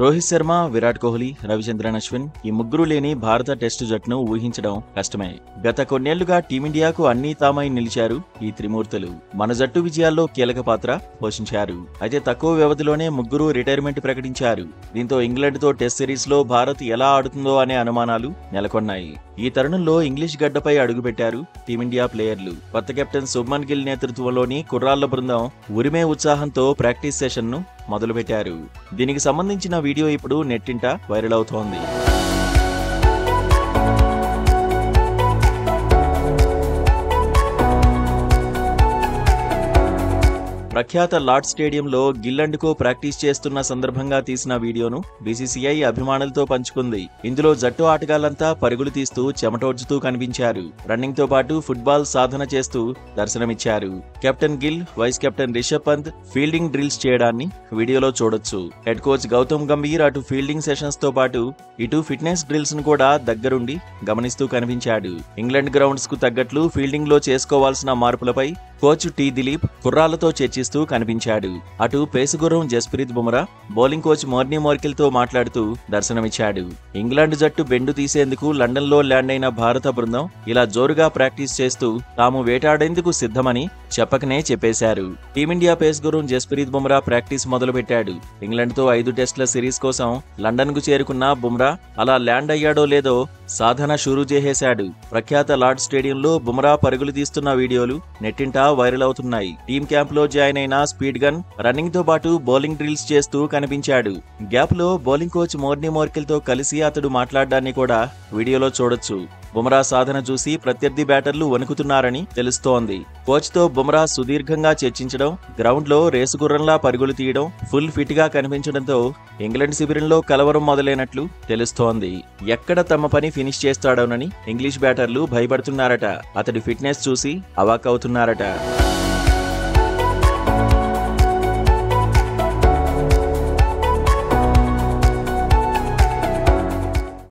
రోహిత్ శర్మ, విరాట్ కోహ్లీ, రవిచంద్రన్ అశ్విన్ ఈ ముగ్గురు లేని భారత టెస్టు జట్టును ఊహించడం కష్టమే. గత కొన్నేళ్లుగా టీమిండియాకు అన్నీ తామై నిలిచారు ఈ త్రిమూర్తులు. మన జట్టు విజయాల్లో కీలక పాత్ర పోషించారు. అయితే తక్కువ వ్యవధిలోనే ముగ్గురు రిటైర్మెంట్ ప్రకటించారు. దీంతో ఇంగ్లాండ్తో టెస్ట్ సిరీస్లో భారత్ ఎలా ఆడుతుందో అనే అనుమానాలు నెలకొన్నాయి. ఈ తరుణంలో ఇంగ్లీష్ గడ్డపై అడుగుపెట్టారు టీమిండియా ప్లేయర్లు. కొత్త కెప్టెన్ శుభ్మన్ గిల్ నేతృత్వంలోని కుర్రాళ్ల బృందం ఉరిమే ఉత్సాహంతో ప్రాక్టీస్ సెషన్ను మొదలుపెట్టారు. దీనికి సంబంధించిన వీడియో ఇప్పుడు నెట్టింట వైరల్ అవుతోంది. ప్రఖ్యాత లార్డ్స్ స్టేడియంలో గిల్ అండ్ కో ప్రాక్టీస్ చేస్తున్న సందర్భంగా తీసిన వీడియోను బీసీసీఐ అభిమానులతో పంచుకుంది. ఇందులో జట్టు ఆటగాళ్లంతా పరుగులు తీస్తూ చెమటోడ్చుతూ కనిపించారు. రన్నింగ్ తో పాటు ఫుట్బాల్ సాధన చేస్తూ దర్శనమిచ్చారు. Captain Gill, vice captain Rishabh Pant fielding drills చేయడాన్ని వీడియోలో చూడొచ్చు. హెడ్ కోచ్ గౌతమ్ గంభీర్ అటు ఫీల్డింగ్ సెషన్స్ తో పాటు ఇటు ఫిట్నెస్ డ్రిల్స్ ను కూడా దగ్గరుండి గమనిస్తూ కనిపించాడు. ఇంగ్లాండ్ గ్రౌండ్స్ కు తగ్గట్లు ఫీల్డింగ్ లో చేసుకోవాల్సిన మార్పులపై కోచ్ టీ దిలీప్ కుర్రాళ్లతో చర్చిస్తూ కనిపించాడు. అటు పేసుగుర్రం Jasprit Bumrah bowling coach Morne Morkel తో మాట్లాడుతూ దర్శనమిచ్చాడు. ఇంగ్లాండ్ జట్టు బెండు తీసేందుకు లండన్ లో ల్యాండ్ అయిన భారత బృందం ఇలా జోరుగా ప్రాక్టీస్ చేస్తూ తాము వేటాడేందుకు సిద్ధమని చెప్పకనే చెప్పేశారు. టీమిండియా పేసుగుర్రం జస్ప్రీత్ బుమ్రా ప్రాక్టీస్ మొదలుపెట్టాడు. ఇంగ్లాండ్ తో 5 టెస్టుల సిరీస్ కోసం లండన్ కు చేరుకున్న బుమ్రా అలా ల్యాండ్ అయ్యాడో లేదో సాధన షురూ చేసేశాడు. ప్రఖ్యాత లార్డ్ స్టేడియంలో బుమ్రా పరుగులు తీస్తున్న వీడియోలు నెట్టింట వైరల్ అవుతున్నాయి. టీమ్ క్యాంప్ లో జాయిన్ అయిన స్పీడ్ గన్ రన్నింగ్ తో పాటు బౌలింగ్ డ్రిల్స్ చేస్తూ కనిపించాడు. గ్యాప్ లో బౌలింగ్ కోచ్ మోర్నీ మోర్కెల్ తో కలిసి అతడు మాట్లాడడాన్ని కూడా వీడియోలో చూడొచ్చు. బుమ్రా సాధన చూసి ప్రత్యర్థి బ్యాటర్లు వణుకుతున్నారని తెలుస్తోంది. కోచ్ తో బుమ్రా సుదీర్ఘంగా చర్చించడం, గ్రౌండ్ లో రేసుగుర్రంలా పరుగులు తీయడం, ఫుల్ ఫిట్ గా కనిపించడంతో ఇంగ్లాండ్ శిబిరంలో కలవరం మొదలైనట్లు తెలుస్తోంది. ఎక్కడ తమ పని ఫినిష్ చేస్తాడోనని ఇంగ్లీష్ బ్యాటర్లు భయపడుతున్నారట. అతడి ఫిట్నెస్ చూసి అవాక్కవుతున్నారట.